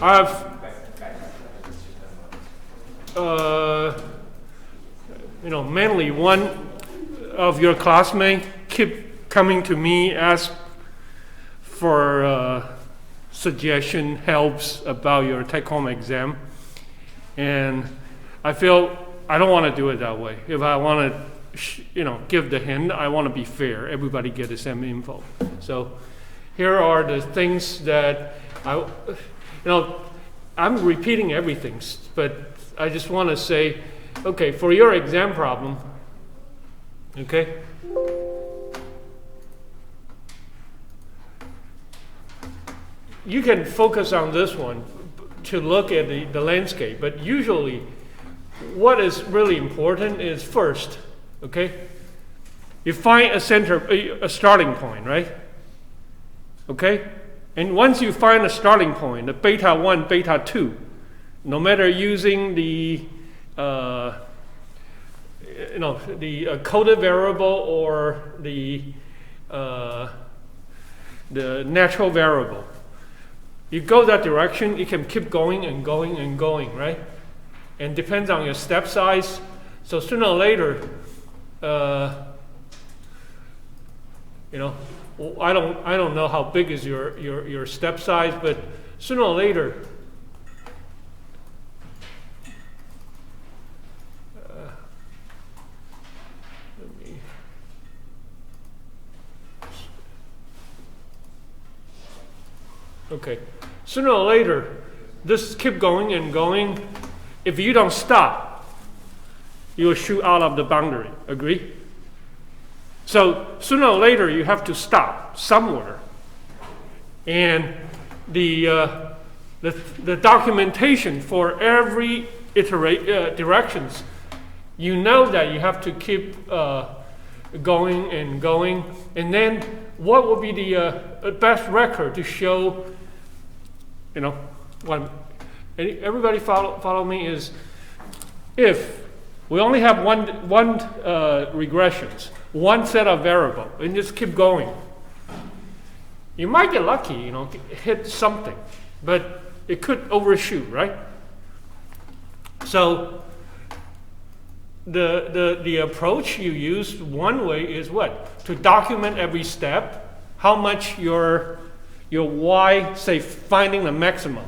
I've mainly one of your classmates keep coming to me, ask for suggestion, helps about your take-home exam, and I feel I don't want to do it that way. If I want to, give the hint, I want to be fair. Everybody get the same info. So here are the things that I'm repeating everything, but I just want to say, okay, for your exam problem, okay, you can focus on this one to look at the landscape, but usually what is really important is first, okay, you find a starting point, right? Okay? And once you find a starting point, the beta 1, beta 2, no matter using the coded variable or the natural variable, you go that direction, you can keep going and going and going, right? And depends on your step size. So sooner or later, I don't know how big is your step size, but sooner or later, okay, sooner or later, this keep going and going. If you don't stop, you will shoot out of the boundary. Agree? So sooner or later, you have to stop somewhere. And the documentation for every directions, you know that you have to keep going and going. And then what will be the best record to show, what everybody follow me is, if we only have one regressions, one set of variable, and just keep going, you might get lucky, hit something, but it could overshoot, right? So the approach you use, one way is what? To document every step, how much your y, say finding the maximum,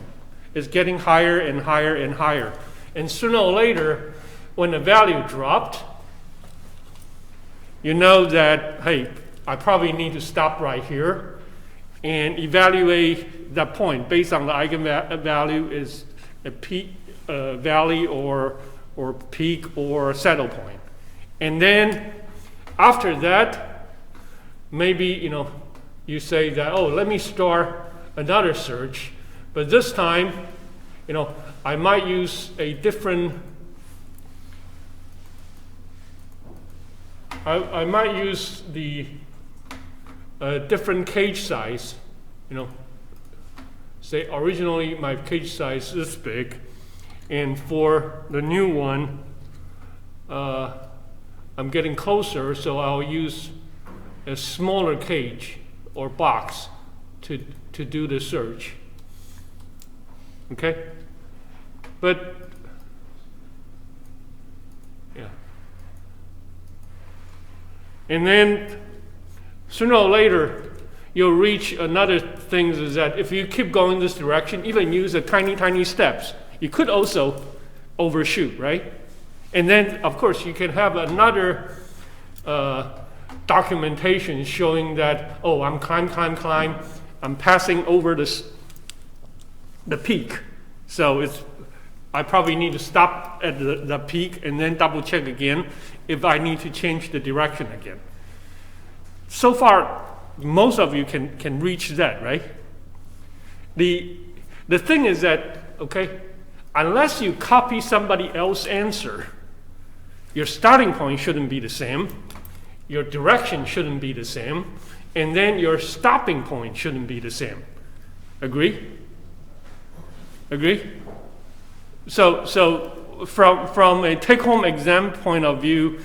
is getting higher and higher and higher. And sooner or later, when the value dropped, you know that, hey, I probably need to stop right here and evaluate that point based on the eigenvalue is a peak, valley or peak or saddle point. And then after that, maybe, you say that, oh, let me start another search. But this time, I might use a different, I might use the different cage size, say originally my cage size is big, and for the new one, I'm getting closer, so I'll use a smaller cage or box to do the search. Okay? But, yeah. And then, sooner or later, you'll reach another thing is that if you keep going this direction, even use a tiny steps, you could also overshoot, right? And then, of course, you can have another documentation showing that, oh, I'm climb, I'm passing over the peak. So I probably need to stop at the peak and then double check again if I need to change the direction again. So far, most of you can reach that, right? The thing is that, okay, unless you copy somebody else's answer, your starting point shouldn't be the same, your direction shouldn't be the same, and then your stopping point shouldn't be the same. Agree? Agree? So from a take-home exam point of view,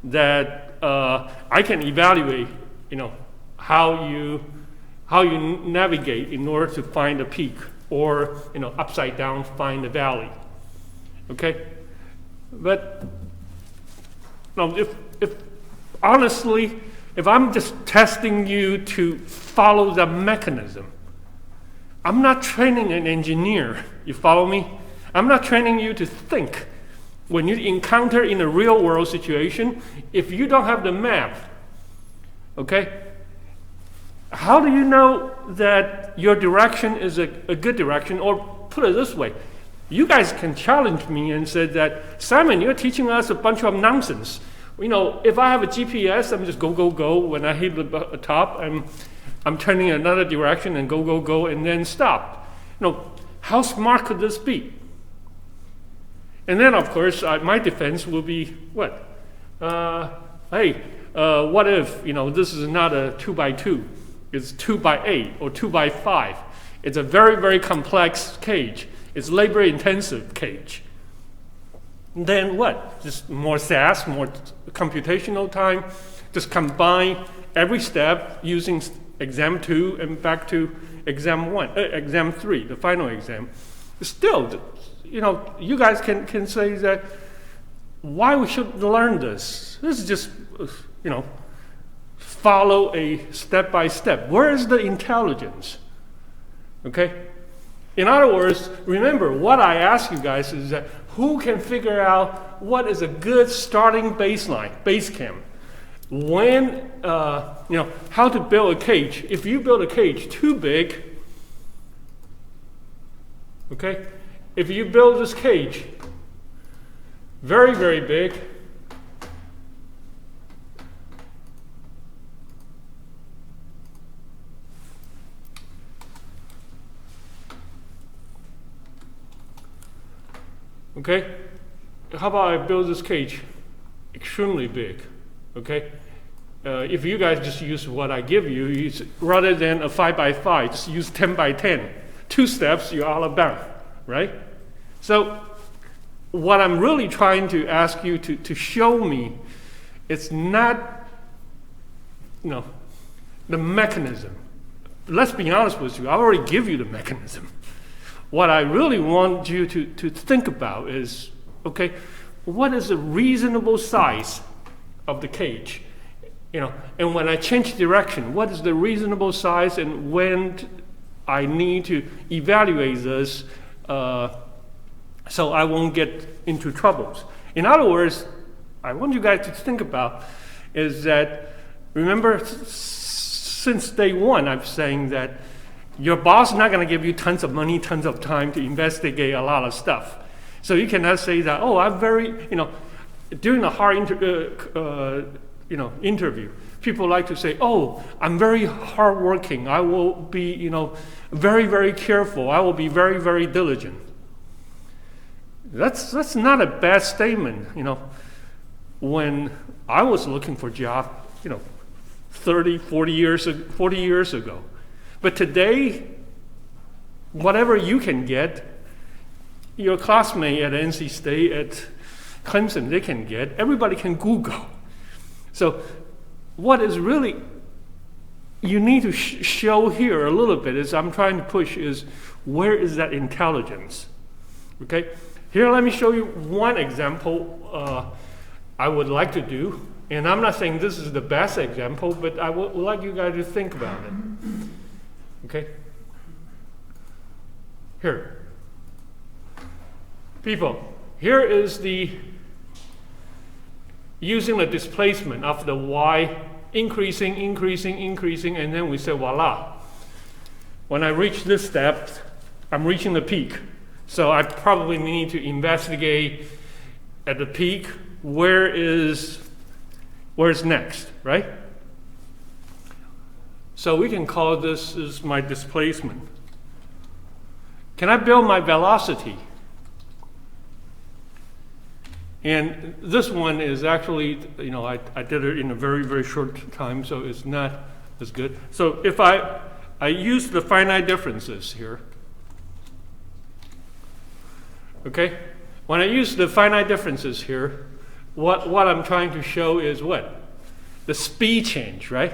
that I can evaluate, how you how you navigate in order to find a peak, or upside down find the valley. Okay, but no, if honestly, if I'm just testing you to follow the mechanism, I'm not training an engineer. You follow me? I'm not training you to think. When you encounter in a real world situation, if you don't have the map, okay, how do you know that your direction is a good direction? Or put it this way, you guys can challenge me and say that, Simon, you're teaching us a bunch of nonsense. If I have a GPS, I'm just go. When I hit the top, I'm turning another direction and go, and then stop. How smart could this be? And then, of course, my defense will be what? Hey, what if this is not a 2x2? It's 2x8 or 2x5. It's a very, very complex cage. It's labor-intensive cage. Then what? Just more SAS, more computational time. Just combine every step using exam 2 and back to exam 3, the final exam. Still, you guys can say that why we should learn this. This is just, follow a step by step. Where is the intelligence? Okay? In other words, remember what I ask you guys is that who can figure out what is a good starting baseline, base camp? When, how to build a cage. If you build a cage too big, okay? If you build this cage very, very big, okay? How about I build this cage extremely big, okay? If you guys just use what I give you, rather than a 5x5, just use 10x10. 2 steps, you're all about, right? So what I'm really trying to ask you to show me, it's not, the mechanism. Let's be honest with you, I already give you the mechanism. What I really want you to think about is, okay, what is the reasonable size of the cage? And when I change direction, what is the reasonable size, and when I need to evaluate this so I won't get into troubles. In other words, I want you guys to think about is that, remember, since day one, I'm saying that your boss is not going to give you tons of money, tons of time to investigate a lot of stuff. So you cannot say that, oh, I'm very, during a hard interview, people like to say, oh, I'm very hardworking. I will be, very, very careful. I will be very, very diligent. That's not a bad statement, When I was looking for a job, 30, 40 years ago. But today, whatever you can get, your classmate at NC State, at Clemson, they can get. Everybody can Google. So what is really you need to show here a little bit is I'm trying to push is where is that intelligence? Okay? Here, let me show you one example I would like to do. And I'm not saying this is the best example, but I would like you guys to think about it. Okay? Here. People, here is the using the displacement of the y increasing, and then we say, voila. When I reach this step, I'm reaching the peak. So I probably need to investigate at the peak, where's next, right? So we can call this is my displacement. Can I build my velocity? And this one is actually, I did it in a very, very short time, so it's not as good. So if I use the finite differences here, okay? When I use the finite differences here, what I'm trying to show is what? The speed change, right?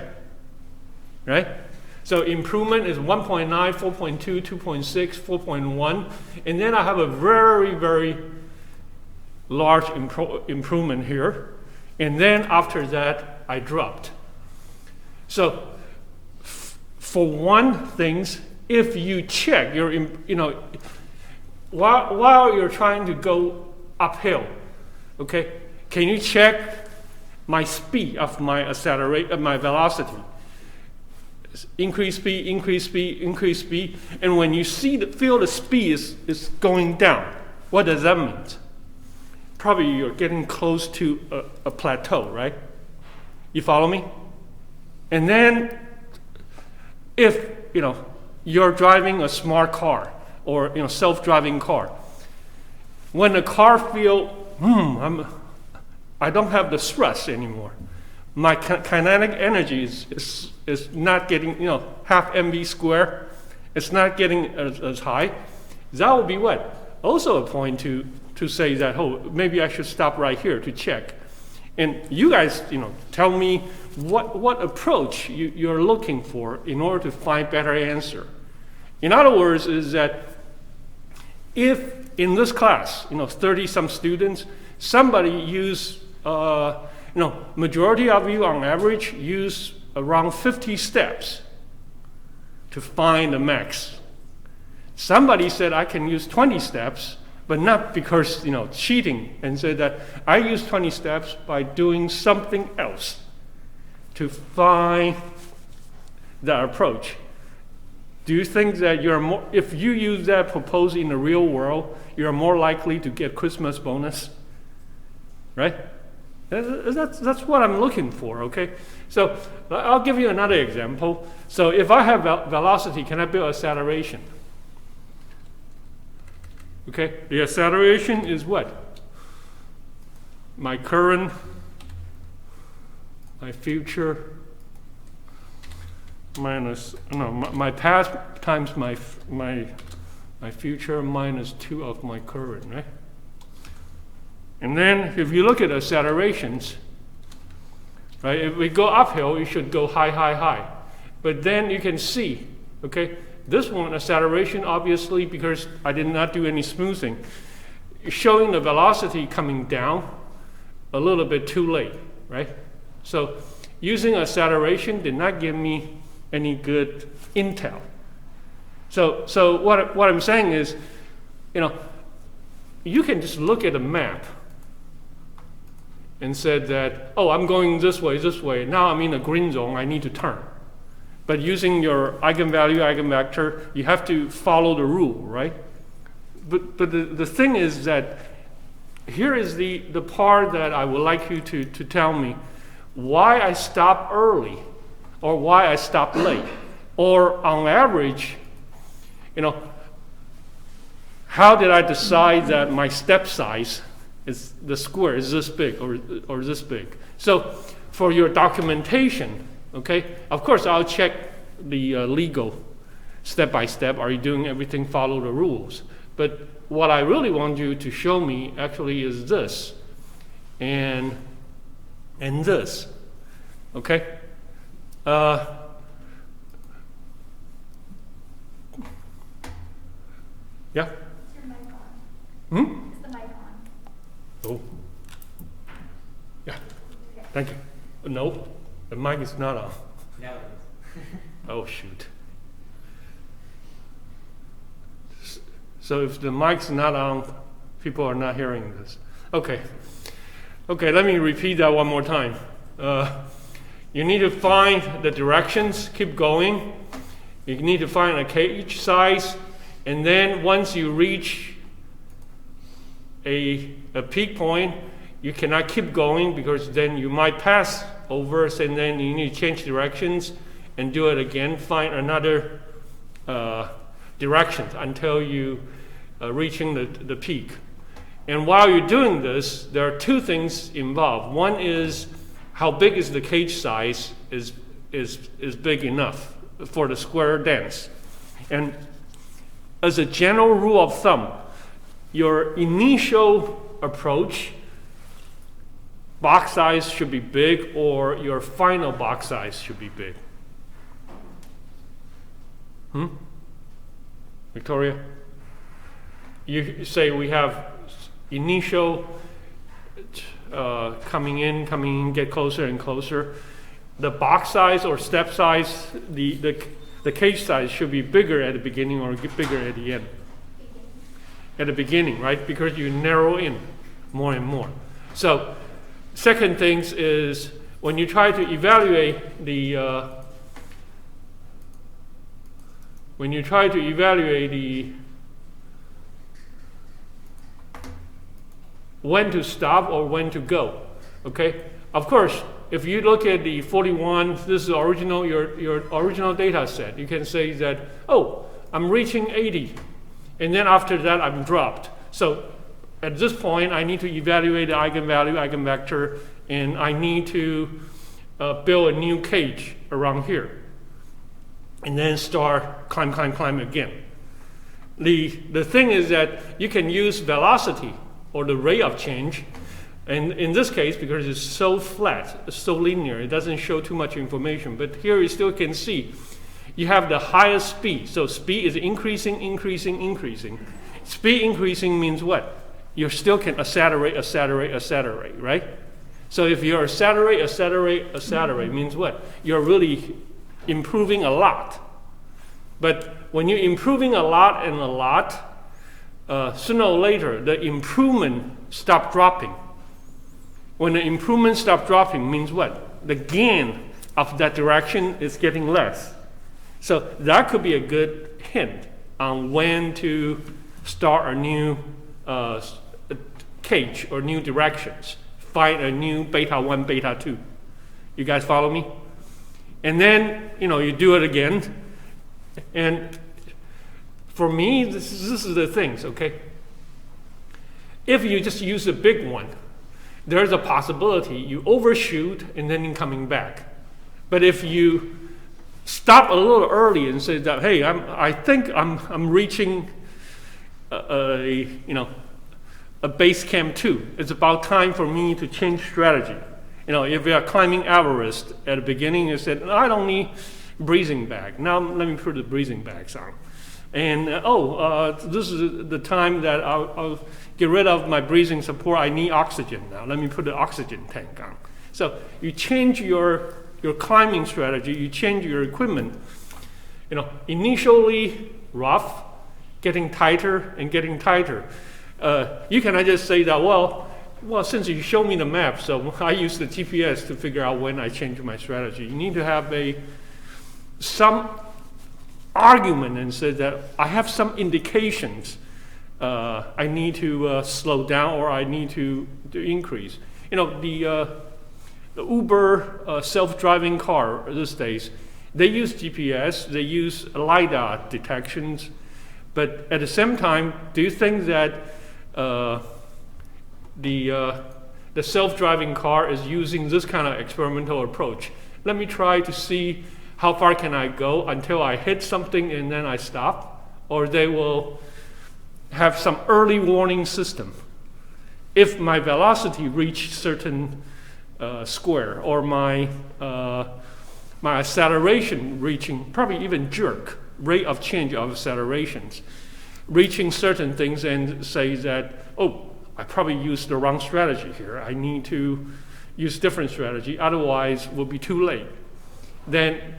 Right? So improvement is 1.9, 4.2, 2.6, 4.1. And then I have a very, very large improvement here. And then after that, I dropped. So for one thing, if you check your, while you're trying to go uphill, okay, can you check my speed of my my velocity? Increase speed, increase speed, increase speed, and when you feel the speed is going down, what does that mean? Probably you're getting close to a plateau, right? You follow me? And then, if you're driving a smart car or self-driving car, when the car feel I don't have the stress anymore. My kinetic energy is not getting half mv squared. It's not getting as high. That would be what? Also a point to say that maybe I should stop right here to check. And you guys tell me what approach you're looking for in order to find better answer. In other words, is that if in this class 30 some students, somebody use majority of you on average use around 50 steps to find the max. Somebody said I can use 20 steps, but not because cheating, and said that I use 20 steps by doing something else to find the approach. Do you think that if you use that proposed in the real world, you're more likely to get Christmas bonus? Right? That's what I'm looking for, okay? So I'll give you another example. So if I have velocity, can I build acceleration? Okay, the acceleration is what? My current, my future, my past times my future minus 2 of my current, right? And then if you look at accelerations, right, if we go uphill, you should go high, high, high. But then you can see, okay, this one, acceleration, obviously, because I did not do any smoothing, showing the velocity coming down a little bit too late, right? So using acceleration did not give me any good intel. So what I'm saying is, you can just look at a map and said that, I'm going this way. Now I'm in a green zone, I need to turn. But using your eigenvalue, eigenvector, you have to follow the rule, right? But the thing is that here is the part that I would like you to tell me why I stop early or why I stop late. Or on average, how did I decide that my step size is the square is this big or this big? So for your documentation, okay, of course I'll check the legal step by step. Are you doing everything follow the rules? But what I really want you to show me actually is this and this, okay? Yeah? Is your mic on? Hmm? Is the mic on? Oh. Yeah. Okay. Thank you. No, the mic is not on. Now it is. Oh, shoot. So if the mic's not on, people are not hearing this. Okay, let me repeat that one more time. You need to find the directions, keep going. You need to find a cage size, and then once you reach a peak point, you cannot keep going because then you might pass over, and then you need to change directions and do it again, find another direction until you reaching the peak. And while you're doing this, there are two things involved. One is how big is the cage size is big enough for the square dance. And as a general rule of thumb, your initial approach box size should be big, or your final box size should be big. Victoria? You say we have initial coming in, get closer and closer. The box size or step size, the cage size should be bigger at the beginning or bigger at the end. At the beginning, right? Because you narrow in more and more. So, second things is when you try to evaluate the when to stop or when to go. Okay? Of course, if you look at the 41, this is original, your original data set, you can say that, oh, I'm reaching 80, and then after that I'm dropped. So at this point, I need to evaluate the eigenvalue, eigenvector, and I need to build a new cage around here, and then start climb again. The thing is that you can use velocity or the rate of change, and in this case, because it's so flat, it's so linear, it doesn't show too much information, but here you still can see you have the highest speed. So speed is increasing. Speed increasing means what? You still can accelerate, right? So if you accelerate means what? You're really improving a lot. But when you're improving a lot, sooner or later, the improvement stop dropping. When the improvement stop dropping means what? The gain of that direction is getting less. So that could be a good hint on when to start a new cage or new directions. Find a new beta 1, beta 2. You guys follow me? And then, you do it again. And for me, this is the things, okay? If you just use a big one, there's a possibility you overshoot and then you're coming back. But if you stop a little early and say that, hey, I think I'm reaching a base camp 2. It's about time for me to change strategy. If you are climbing Everest at the beginning, you said, I don't need breathing bag. Now let me put the breathing bags on. And this is the time that I'll get rid of my breathing support. I need oxygen now. Let me put the oxygen tank on. So you change your climbing strategy. You change your equipment. Initially rough, getting tighter and getting tighter. You cannot just say that, well, since you show me the map, so I use the GPS to figure out when I change my strategy. You need to have some argument and say that I have some indications I need to slow down or I need to increase. The Uber self-driving car these days, they use GPS, they use LiDAR detections, but at the same time, do you think that the self-driving car is using this kind of experimental approach? Let me try to see how far can I go until I hit something and then I stop? Or they will have some early warning system. If my velocity reach certain square or my acceleration reaching, probably even jerk, rate of change of accelerations, reaching certain things and say that, I probably used the wrong strategy here. I need to use different strategy, otherwise it will be too late. Then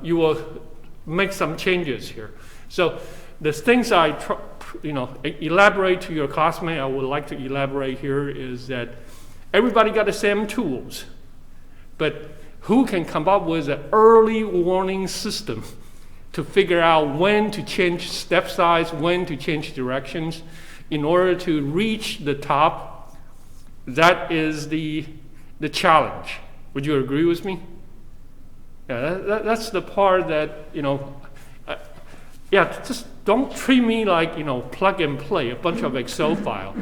you will make some changes here. So the things I elaborate to your classmate, I would like to elaborate here is that everybody got the same tools, but who can come up with an early warning system to figure out when to change step size, when to change directions in order to reach the top? That is the challenge. Would you agree with me? Yeah, that's the part that, just don't treat me like, plug and play, a bunch of Excel file.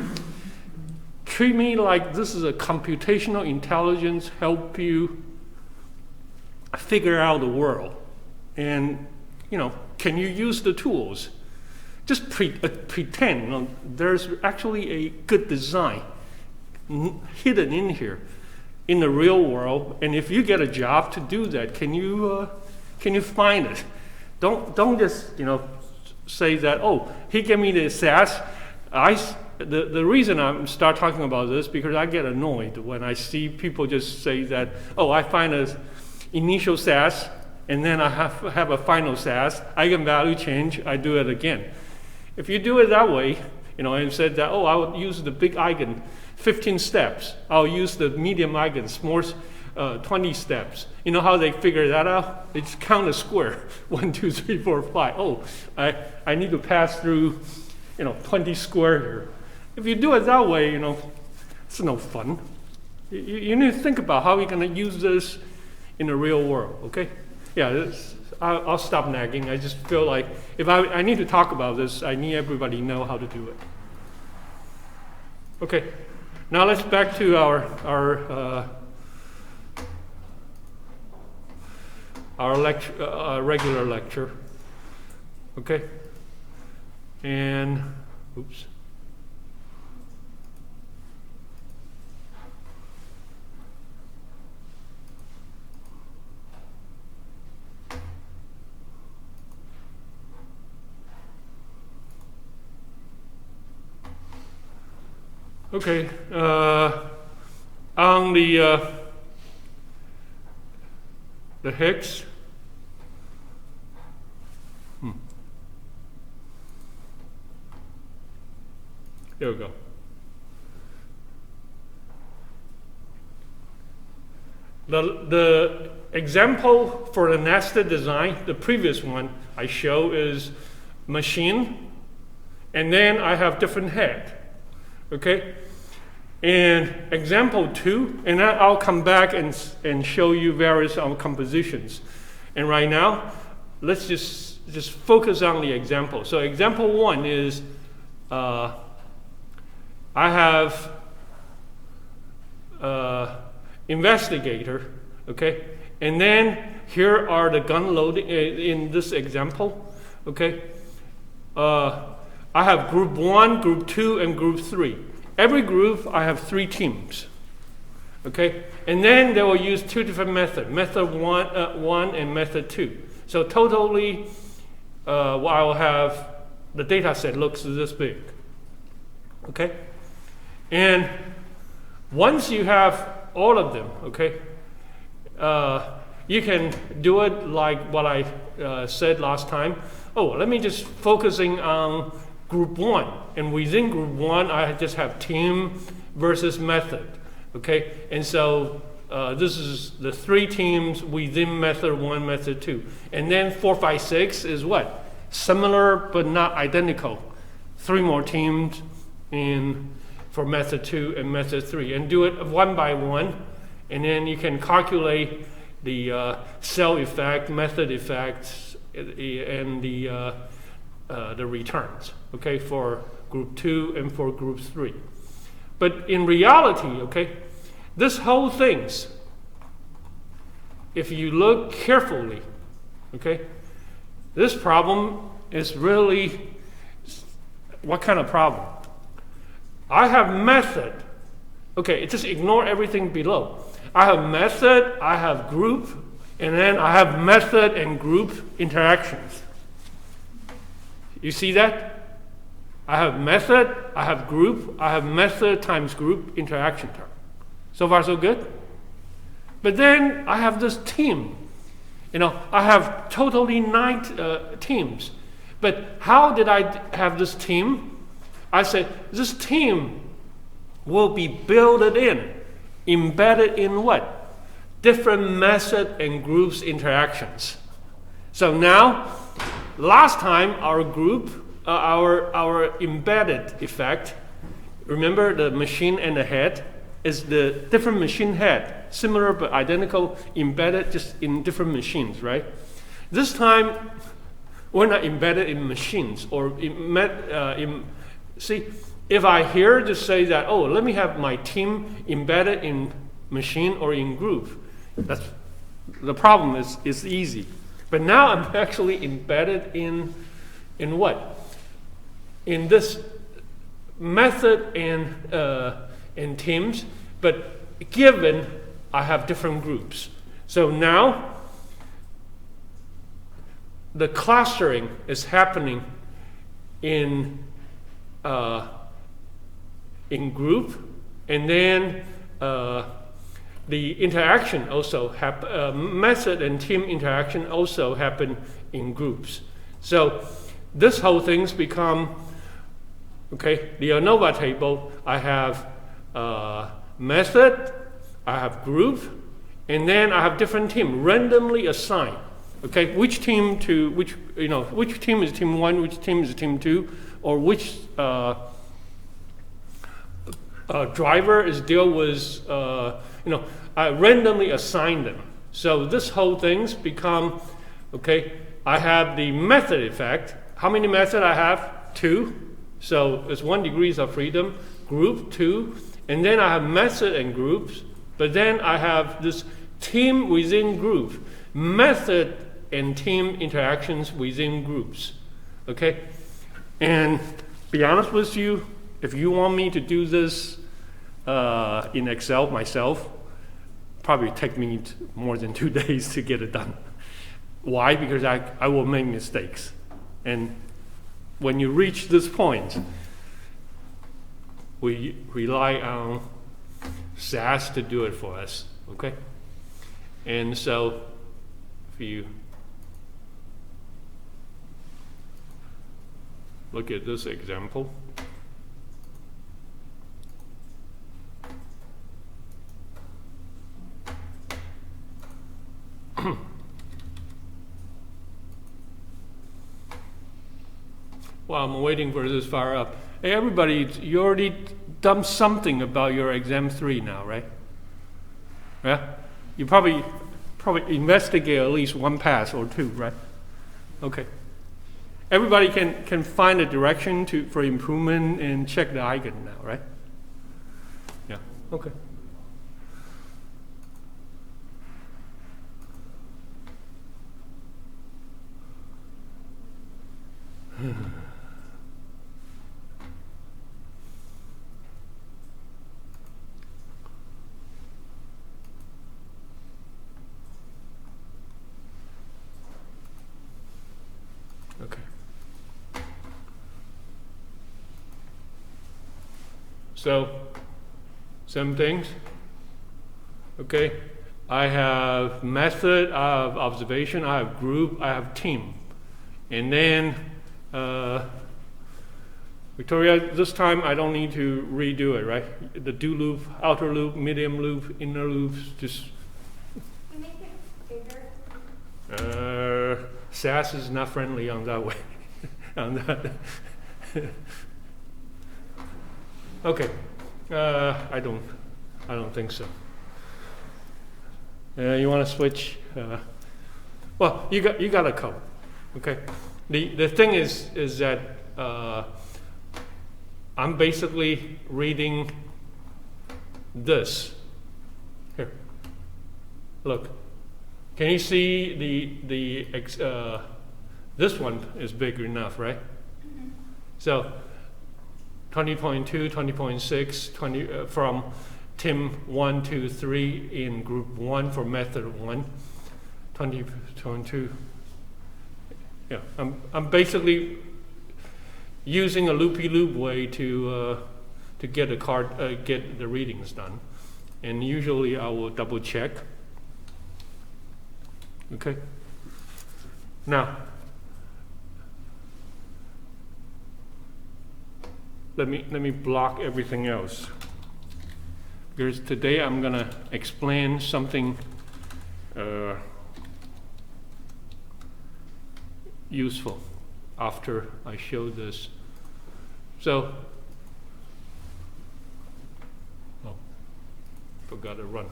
Treat me like this is a computational intelligence, help you figure out the world. And, can you use the tools? Just pretend, there's actually a good design hidden in here. In the real world, and if you get a job to do that, can you find it? Don't just say that, oh, he gave me the SAS. The reason I start talking about this because I get annoyed when I see people just say that, oh, I find an initial SAS and then I have a final SAS, eigenvalue change, I do it again. If you do it that way, and said that, oh, I would use the big eigen 15 steps. I'll use the medium eigens more 20 steps. You know how they figure that out? They just count a square. 1, 2, 3, 4, 5. Oh, I need to pass through 20 square here. If you do it that way, it's no fun. You need to think about how you're going to use this in the real world, okay? Yeah, I'll stop nagging. I just feel like if I need to talk about this, I need everybody to know how to do it. Okay, now let's back to our lecture, regular lecture. Okay, and oops. Okay, on the Higgs. There we go. The example for the nested design, the previous one I show is machine, and then I have different head. Okay, and example 2, and then I'll come back and show you various compositions. And right now, let's just focus on the example. So example 1 is I have investigator, okay, and then here are the gun loading in this example, okay. I have group 1, group 2, and group 3. Every group, I have 3 teams. Okay? And then they will use 2 different methods, method 1 and method 2. So totally, I'll have the data set looks this big. Okay? And once you have all of them, okay, you can do it like what I said last time. Oh, let me just focusing on group 1, and within group 1 I just have team versus method, okay, and so this is the 3 teams within method 1, method 2, and then 4, 5, 6 is what? Similar but not identical. 3 more teams for method 2 and method 3, and do it one by one, and then you can calculate the cell effect, method effects, and the returns, okay, for group 2 and for group 3. But in reality, okay, this whole things, if you look carefully, okay, this problem is really, what kind of problem? I have method, okay, just ignore everything below. I have method, I have group, and then I have method and group interactions. You see that? I have method, I have group, I have method times group interaction term. So far so good? But then I have this team. I have totally 9 teams. But how did I have this team? I said, this team will be built in, embedded in what? Different method and groups interactions. So now, last time our group, our embedded effect, remember the machine and the head, is the different machine head, similar but identical, embedded just in different machines, right? This time, we're not embedded in machines or see, if I here just say that, oh, let me have my team embedded in machine or in group, that's the problem is easy. But now I'm actually embedded in what? In this method and teams, but given I have different groups. So now the clustering is happening in group, and then the interaction also method and team interaction also happen in groups. So this whole thing's become, okay, the ANOVA table, I have method, I have group, and then I have different team randomly assigned. Okay, which team is team 1, which team is team 2, or which driver is deal with, I randomly assign them. So this whole thing's become, okay, I have the method effect. How many methods I have? 2. So it's 1 degrees of freedom, group 2, and then I have method and groups, but then I have this team within group, method and team interactions within groups, okay? And be honest with you, if you want me to do this in Excel myself, probably take me more than 2 days to get it done. Why? Because I will make mistakes. And when you reach this point, we rely on SAS to do it for us, okay? And so if you look at this example, while I'm waiting for this fire up, hey everybody, you already done something about your exam 3 now, right? Yeah? You probably investigate at least 1 pass or 2, right? Okay. Everybody can find a direction for improvement and check the eigen now, right? Yeah. Okay. Okay. So, same things. Okay. I have method, I have observation, I have group, I have team. And then, Victoria, this time I don't need to redo it, right? The do loop, outer loop, medium loop, inner loops, just. You make it bigger? SAS is not friendly on that way. On that. Okay. I don't think so. You want to switch? Well, you got a code. Okay. The thing is that I'm basically reading this. Here. Look. Can you see this one is big enough, right? Mm-hmm. So 20.2, 20.6, 20 from team 1, 2, 3 in group 1 for method 1, 20.2. Yeah, I'm basically using a loopy-loop way to get the readings done, and usually I will double check. Okay. Now, let me block everything else, because today I'm gonna explain something useful after I show this. So, forgot to run.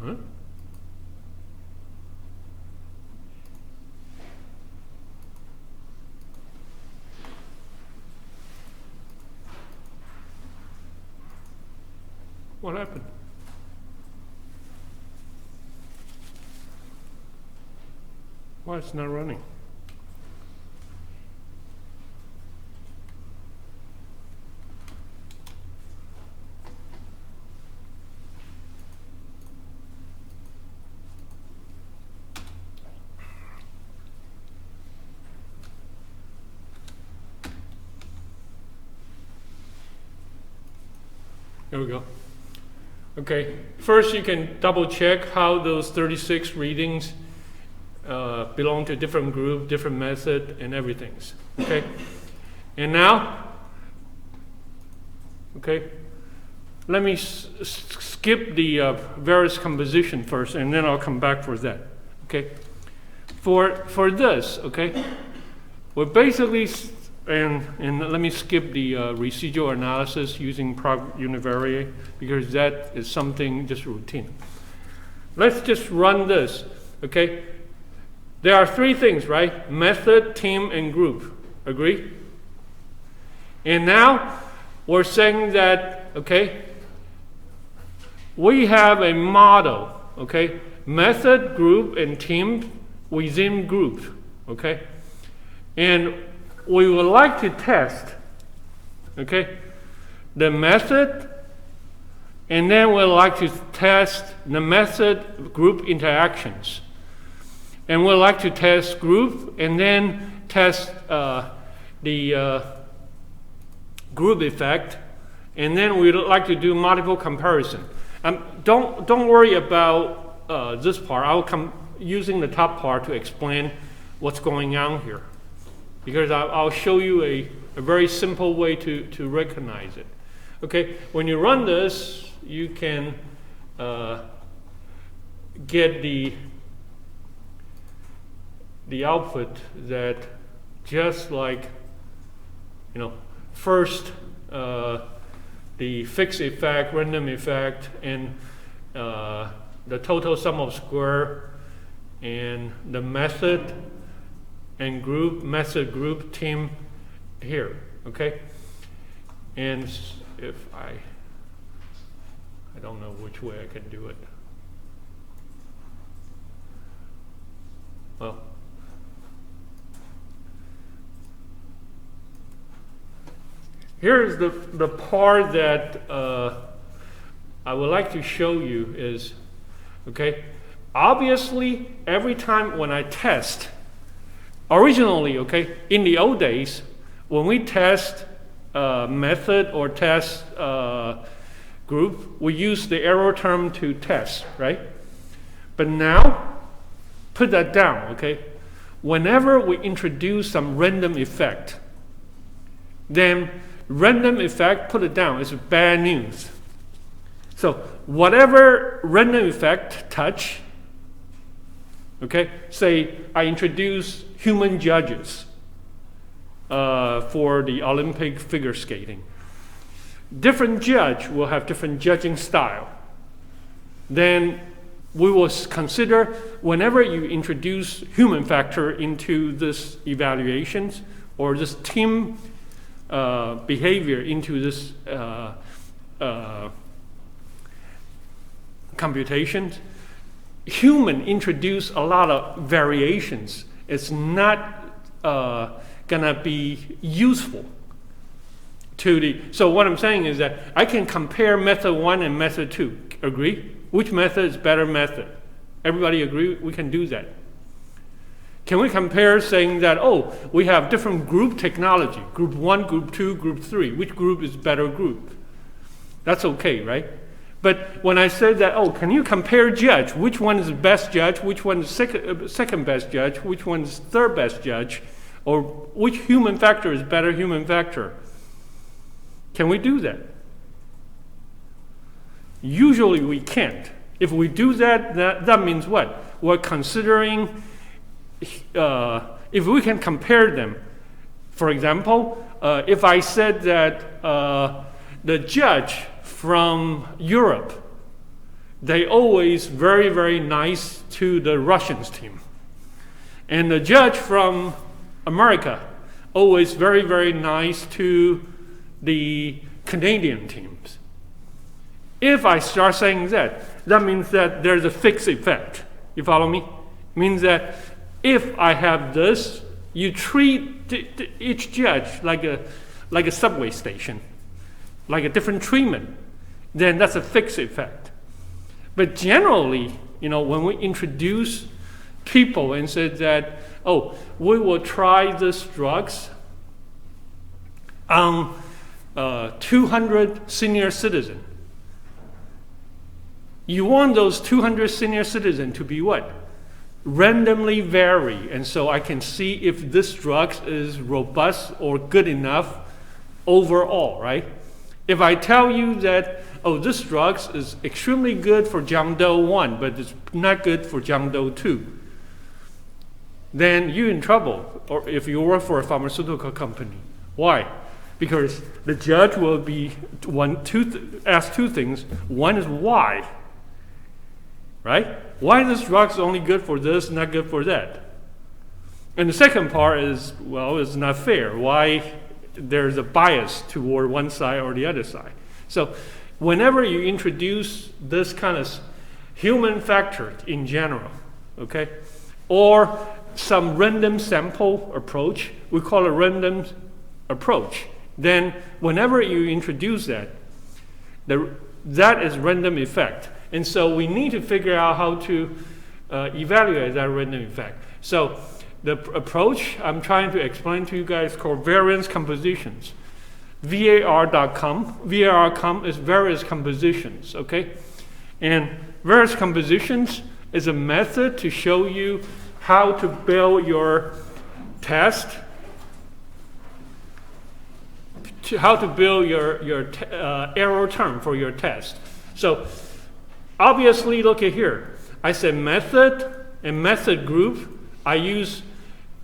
Huh? What happened? Why it's not running? Here we go. Okay, first you can double check how those 36 readings belong to different group, different method, and everything. Okay, and now, okay, let me skip the various composition first, and then I'll come back for that. Okay, for this, okay, we're basically and let me skip the residual analysis using prog univariate, because that is something just routine. Let's just run this, okay? There are three things, right? Method, team, and group. Agree? And now we're saying that, okay, we have a model, okay? Method, group, and team within group, okay? And we would like to test, okay, the method, and then we'd like to test the method group interactions. And we'd like to test group, and then test the group effect, and then we'd like to do multiple comparison. Don't worry about this part. I'll come using the top part to explain what's going on here, because I'll show you a very simple way to recognize it. Okay, when you run this, you can get the output that just like, you know, first the fixed effect, random effect, and the total sum of square, and the method and group, method, group, team here, okay? And if I don't know which way I can do it. Well, here's the part that I would like to show you is, okay, obviously every time when I test, originally, okay, in the old days, when we test method or test group, we use the error term to test, right? But now, put that down, okay? Whenever we introduce some random effect, then random effect, put it down, is bad news. So whatever random effect touch, okay, say I introduce human judges for the Olympic figure skating. Different judge will have different judging style. Then we will consider whenever you introduce human factor into this evaluations or this team behavior into this computations, human introduce a lot of variations. It's not gonna be useful to the. So what I'm saying is that I can compare method 1 and method 2. Agree? Which method is better method? Everybody agree? We can do that. Can we compare saying that, oh, we have different group technology, group 1, group 2, group 3. Which group is better group? That's okay, right? But when I said that, oh, can you compare judge? Which one is the best judge? Which one is second best judge? Which one is third best judge? Or which human factor is better human factor? Can we do that? Usually we can't. If we do that, that means what? We're considering, if we can compare them. For example, if I said that the judge from Europe, they always very, very nice to the Russians team. And the judge from America, always very, very nice to the Canadian teams. If I start saying that, that means that there's a fixed effect. You follow me? It means that if I have this, you treat each judge like a subway station, like a different treatment, then that's a fixed effect. But generally, you know, when we introduce people and said that, oh, we will try these drugs on 200 senior citizens, You want those 200 senior citizens to be what? Randomly vary. And so I can see if this drug is robust or good enough overall, right? If I tell you that, oh, this drug is extremely good for John Doe 1, but it's not good for John Doe 2, then you're in trouble, or if you work for a pharmaceutical company. Why? Because the judge will be ask two things. One is why, right? Why this drug is only good for this, not good for that? And the second part is, well, it's not fair. Why there's a bias toward one side or the other side? So whenever you introduce this kind of human factor in general, okay, or some random sample approach, we call it random approach, then whenever you introduce that, that is random effect. And so we need to figure out how to evaluate that random effect. So the approach I'm trying to explain to you guys is called variance compositions. VAR.com. VAR.com is various compositions, okay? And various compositions is a method to show you how to build your test, how to build your error term for your test. So obviously, look at here. I said method and method group. I use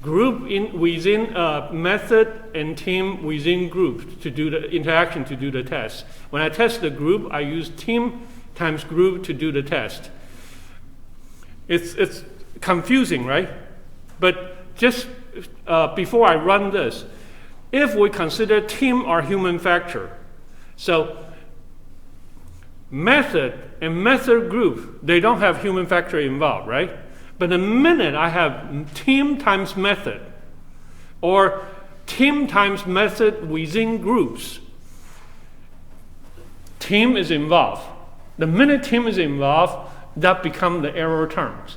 group within method and team within group to do the interaction to do the test. When I test the group, I use team times group to do the test. It's confusing, right? But just before I run this, if we consider team or human factor, so method and method group, they don't have human factor involved, right? But the minute I have team times method, or team times method within groups, team is involved. The minute team is involved, that becomes the error terms.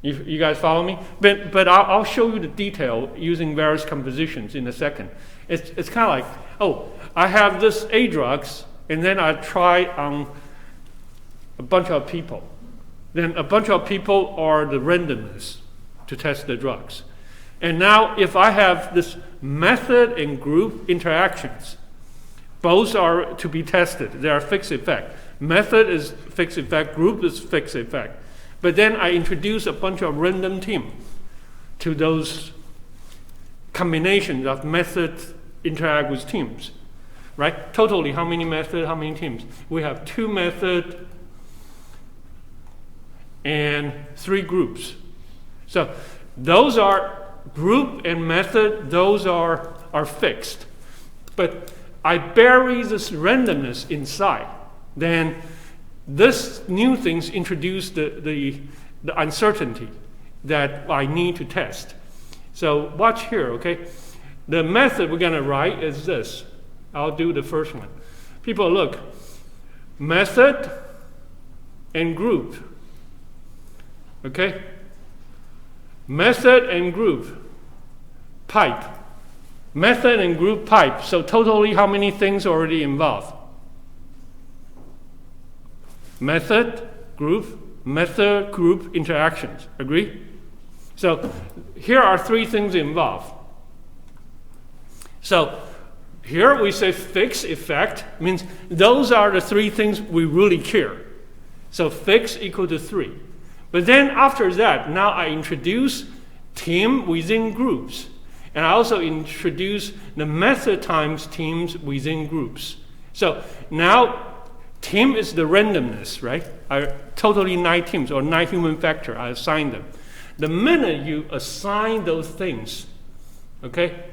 You guys follow me? But I'll show you the detail using various compositions in a second. It's kind of like, oh, I have this A drugs, and then I try on a bunch of people. Then a bunch of people are the randomness to test the drugs. And now if I have this method and group interactions, both are to be tested. They are fixed effect. Method is fixed effect, group is fixed effect. But then I introduce a bunch of random team to those combinations of methods interact with teams, right? Totally, how many methods, how many teams? We have 2 methods and 3 groups. So those are group and method, those are fixed. But I bury this randomness inside. Then this new things introduce the uncertainty that I need to test. So watch here, okay? The method we're going to write is this. I'll do the first one. People, look. Method and group. Okay? Method and group. Pipe. Method and group pipe. So totally how many things already involved? Method, group interactions. Agree? So here are 3 things involved. So here we say fixed effect means those are the 3 things we really care. So fixed equal to 3. But then after that, now I introduce team within groups. And I also introduce the method times teams within groups. So now team is the randomness, right? Totally 9 teams or 9 human factor, I assign them. The minute you assign those things, okay,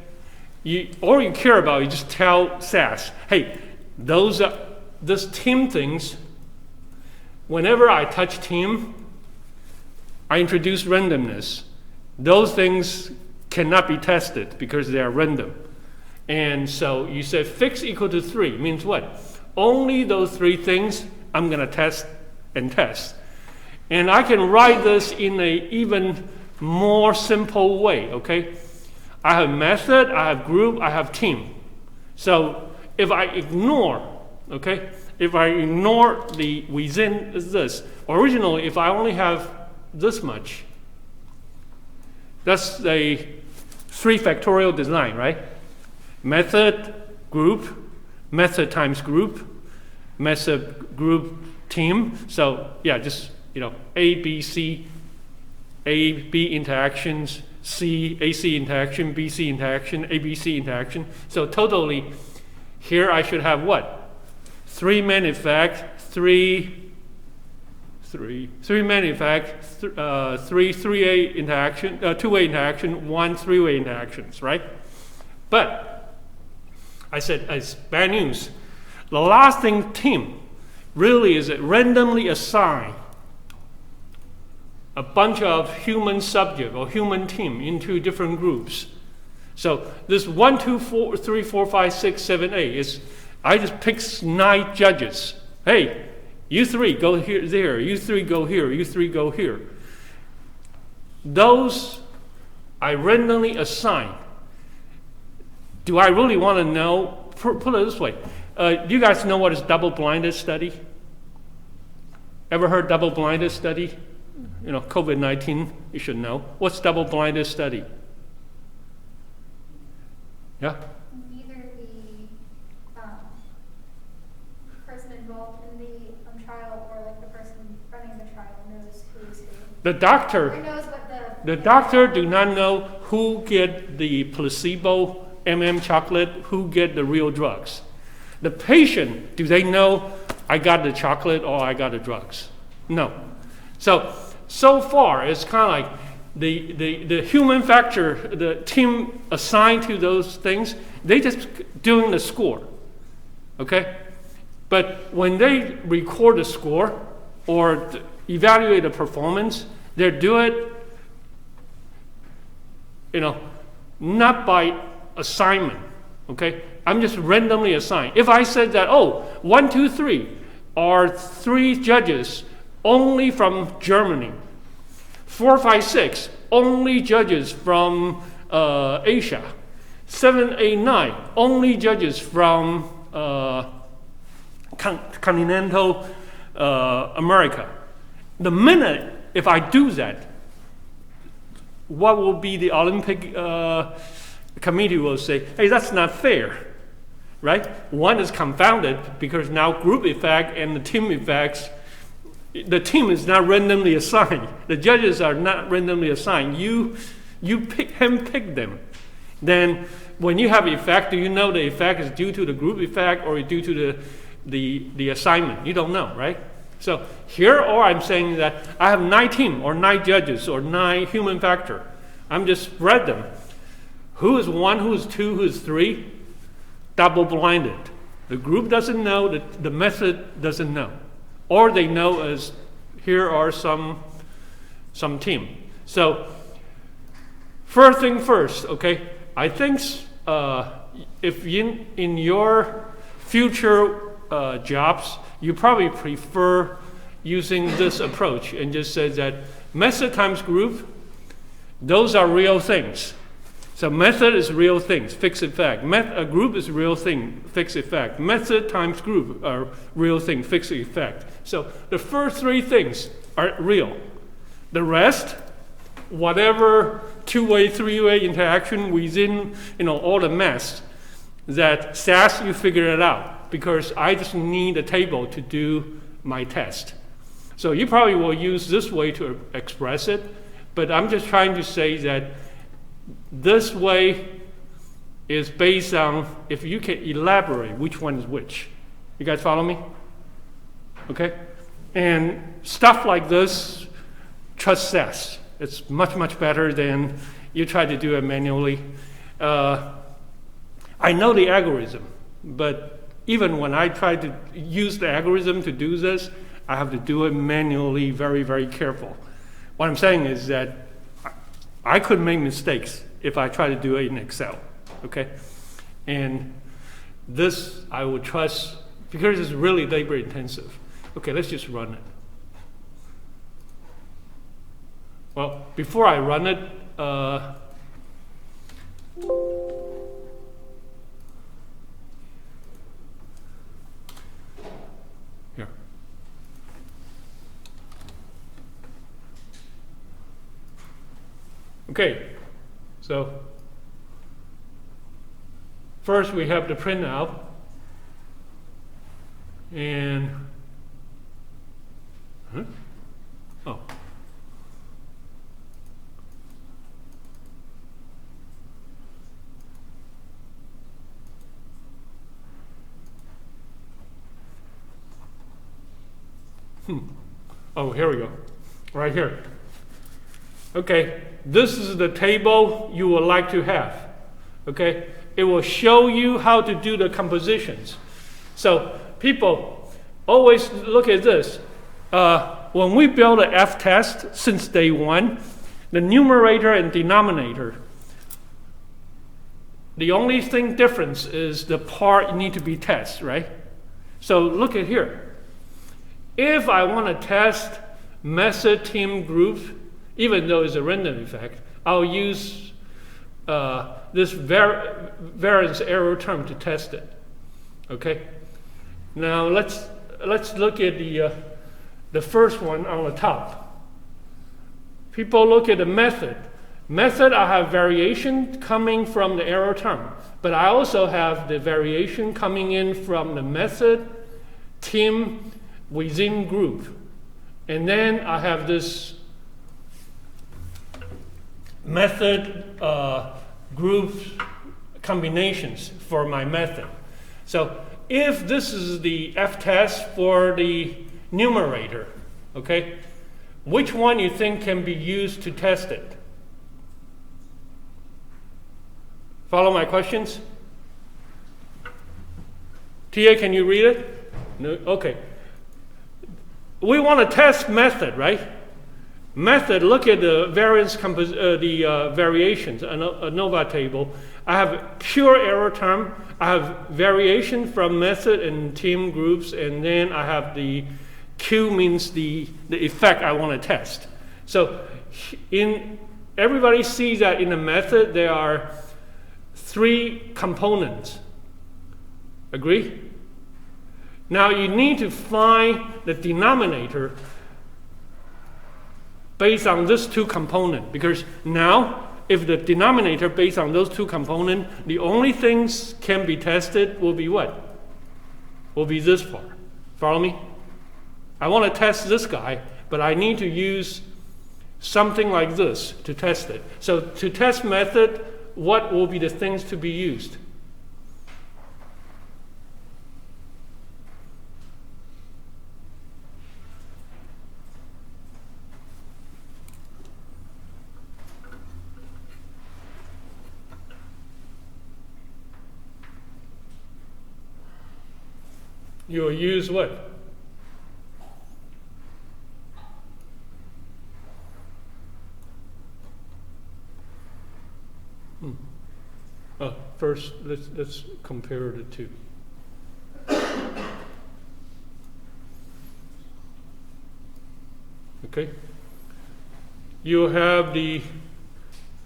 all you care about, you just tell SAS, hey, those team things, whenever I touch team, I introduce randomness. Those things cannot be tested because they are random. And so you say fixed equal to 3 means what? Only those 3 things I'm going to test and test. And I can write this in an even more simple way, okay? I have method, I have group, I have team. So if I ignore, okay? if I ignore the within is this. Originally, if I only have this much, that's a 3 factorial design, right? Method, group, method times group, method, group, team. So yeah, just A, B, C, A, B interactions, C, AC interaction, BC interaction, ABC interaction. So totally, here I should have what? 3 main effect, 3 main effect, 3 3-way interaction, 2-way interaction, 1 3-way interactions, right? But I said it's bad news. The last thing team really is it randomly assign a bunch of human subject or human team into different groups. So this 1, 2, 4, 3, 4, 5, 6, 7, 8 is, I just pick 9 judges. Hey, you 3 go here, there. You 3 go here. You 3 go here. Those I randomly assign. Do I really want to know? Put it this way. Do you guys know what is double-blinded study? Ever heard double-blinded study? COVID-19, you should know. What's double-blinded study? Yeah? Neither the person involved in the trial or like the person running the trial knows who's who. The doctor. Or knows what the doctor do not know who get the placebo chocolate, who get the real drugs. The patient, do they know I got the chocolate or I got the drugs? No. So far, it's kind of like the human factor, the team assigned to those things, they just doing the score, okay? But when they record the score or evaluate the performance, they do it, not by assignment, okay? I'm just randomly assigned. If I said that, 1, 2, 3 are 3 judges only from Germany, 4, 5, 6 only judges from Asia, 7, 8, 9 only judges from continental America. The minute if I do that, what will be the Olympic committee will say, hey, that's not fair, right? One is confounded because now group effect and the team effects, the team is not randomly assigned. The judges are not randomly assigned. You handpick them. Then when you have effect, do you know the effect is due to the group effect or due to the assignment? You don't know, right? So here, all I'm saying is that I have 9 team or 9 judges or 9 human factor. I'm just spread them. Who is 1, who is 2, who is 3? Double-blinded. The group doesn't know, the method doesn't know. Or they know as here are some team. So first thing first, okay? I think if in your future jobs, you probably prefer using this approach and just say that method times group, those are real things. So method is real things, fixed effect. A group is real thing, fixed effect. Method times group are real thing, fixed effect. So the first 3 things are real. The rest, whatever 2-way, 3-way interaction within all the mess, that SAS, you figure it out because I just need a table to do my test. So you probably will use this way to express it, but I'm just trying to say that this way is based on if you can elaborate which one is which. You guys follow me? Okay? And stuff like this, trust SAS. It's much, much better than you try to do it manually. I know the algorithm, but even when I try to use the algorithm to do this, I have to do it manually, very, very careful. What I'm saying is that I could make mistakes if I try to do it in Excel, okay? And this I would trust because it's really labor intensive. Okay, let's just run it. Well, before I run it, Okay, so first we have the printout, and oh. Oh, here we go. Right here. Okay, this is the table you would like to have. Okay, it will show you how to do the compositions. So people always look at this. When we build an F-test since day one, the numerator and denominator, the only thing difference is the part need to be tested, right? So look at here. If I want to test method team group, even though it's a random effect, I'll use this variance error term to test it. Okay. Now let's look at the first one on the top. People look at the method. Method, I have variation coming from the error term, but I also have the variation coming in from the method team within group. And then I have this method group combinations for my method. So if this is the F-test for the numerator, okay, which one you think can be used to test it? Follow my questions? Tia, can you read it? No? Okay. We want to test method, right? Method, look at the variations, ANOVA table. I have pure error term. I have variation from method and team groups, and then I have the Q means the effect I want to test. So everybody sees that in the method there are 3 components. Agree? Now you need to find the denominator based on this 2 components, because now if the denominator based on those 2 components, the only things can be tested will be what? Will be this part. Follow me? I want to test this guy, but I need to use something like this to test it. So to test method, what will be the things to be used? You will use what? First, let's compare the 2. Okay. You have the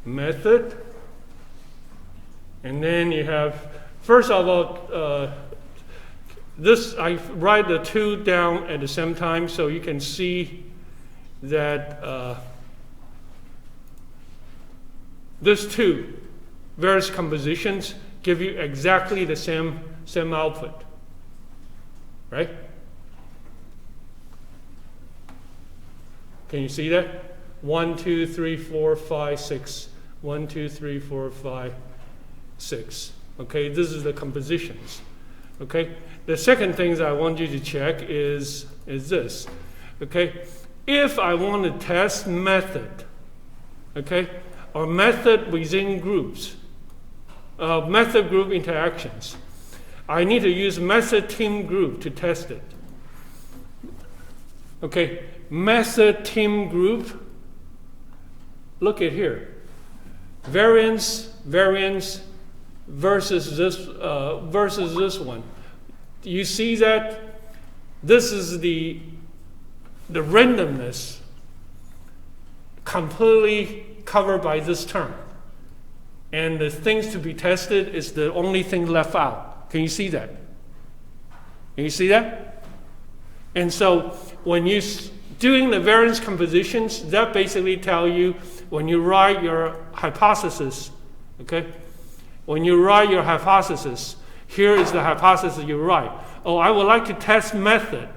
method, and then you have, first of all, this, I write the 2 down at the same time so you can see that this 2 various compositions give you exactly the same output, right? Can you see that? 1, 2, 3, 4, 5, 6. 1, 2, 3, 4, 5, 6. Okay, this is the compositions. Okay, the second thing I want you to check is this. Okay, if I want to test method, okay, or method within groups, method group interactions, I need to use method team group to test it. Okay, method team group, look at here. Variance versus this one. You see that this is the randomness completely covered by this term. And the things to be tested is the only thing left out. Can you see that? Can you see that? And so when you doing the variance compositions, that basically tell you when you write your hypothesis, okay? When you write your hypothesis, here is the hypothesis you write. Oh, I would like to test method.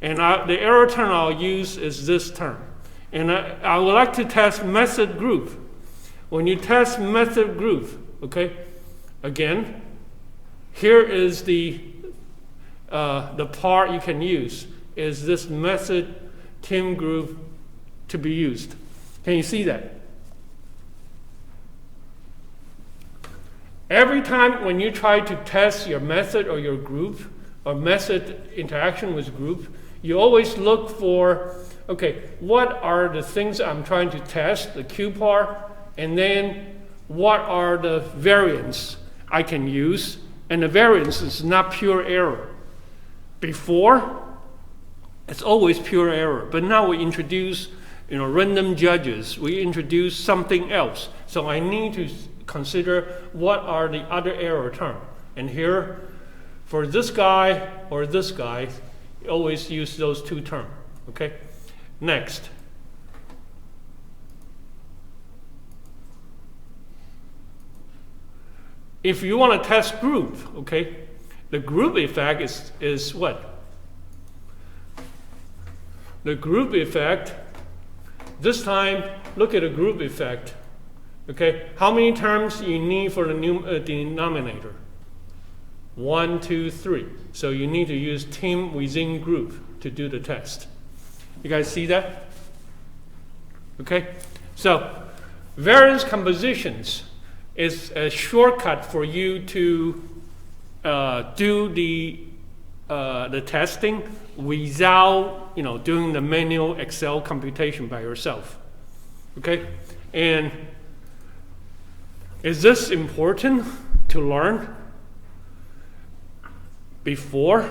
And the error term I'll use is this term. And I would like to test method group. When you test method group, okay, again, here is the part you can use, is this method team group to be used. Can you see that? Every time when you try to test your method or your group, or method interaction with group, you always look for, okay, what are the things I'm trying to test, the Q part, and then what are the variants I can use, and the variance is not pure error. Before, it's always pure error, but now we introduce random judges, we introduce something else. So I need to consider what are the other error terms. And here, for this guy or this guy, you always use those two terms, okay? Next. If you want to test group, okay, the group effect is what? The group effect, this time, look at the group effect. Okay, how many terms you need for the denominator? 1, 2, 3. So you need to use team within group to do the test. You guys see that? Okay, so variance compositions is a shortcut for you to do the testing without doing the manual Excel computation by yourself. Okay, and is this important to learn? Before,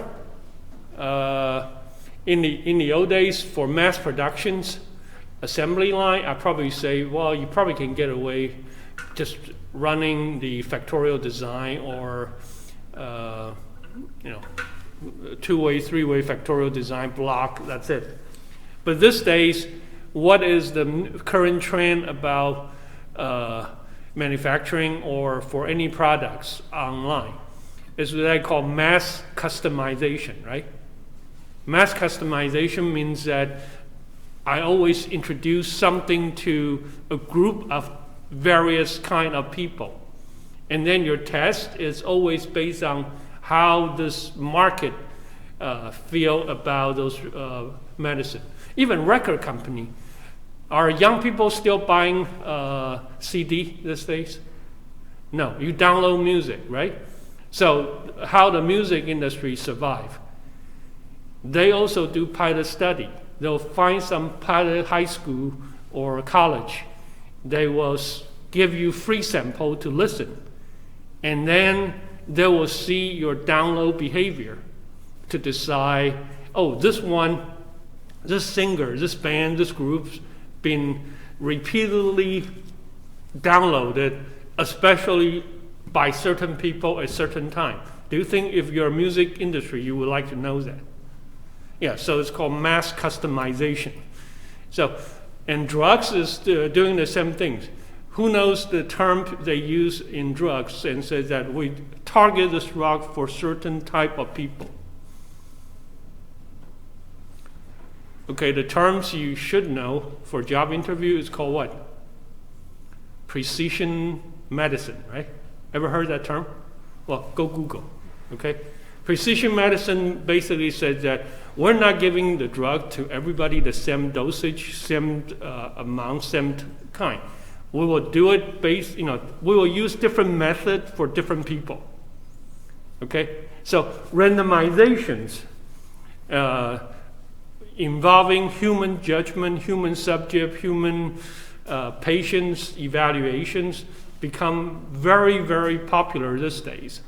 in the old days, for mass productions, assembly line, I probably say, well, you probably can get away just running the factorial design or two-way, three-way factorial design block. That's it. But these days, what is the current trend about manufacturing or for any products online? Is what I call mass customization, right? Mass customization means that I always introduce something to a group of various kind of people. And then your test is always based on how this market feel about those medicine. Even record company. Are young people still buying CD these days? No, you download music, right? So how the music industry survive? They also do pilot study. They'll find some pilot high school or college. They will give you free sample to listen. And then they will see your download behavior to decide, oh, this one, this singer, this band, this group's been repeatedly downloaded, especially by certain people at certain time. Do you think if you're a music industry, you would like to know that? Yeah, so it's called mass customization. So, and drugs is doing the same things. Who knows the term they use in drugs and says that we target this drug for certain type of people? Okay, the terms you should know for job interview is called what? Precision medicine, right? Ever heard that term? Well, go Google, okay? Precision medicine basically says that we're not giving the drug to everybody the same dosage, same amount, same kind. We will do it based, we will use different methods for different people, okay? So randomizations involving human judgment, human subject, human patients, evaluations become very, very popular these days.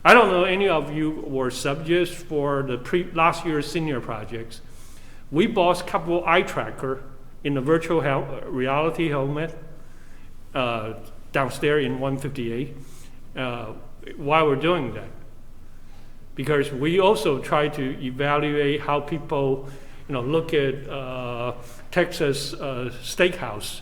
I don't know any of you were subjects for the last year's senior projects. We bought a couple eye tracker in the virtual reality helmet downstairs in 158 while we're doing that. Because we also try to evaluate how people look at Texas Steakhouse,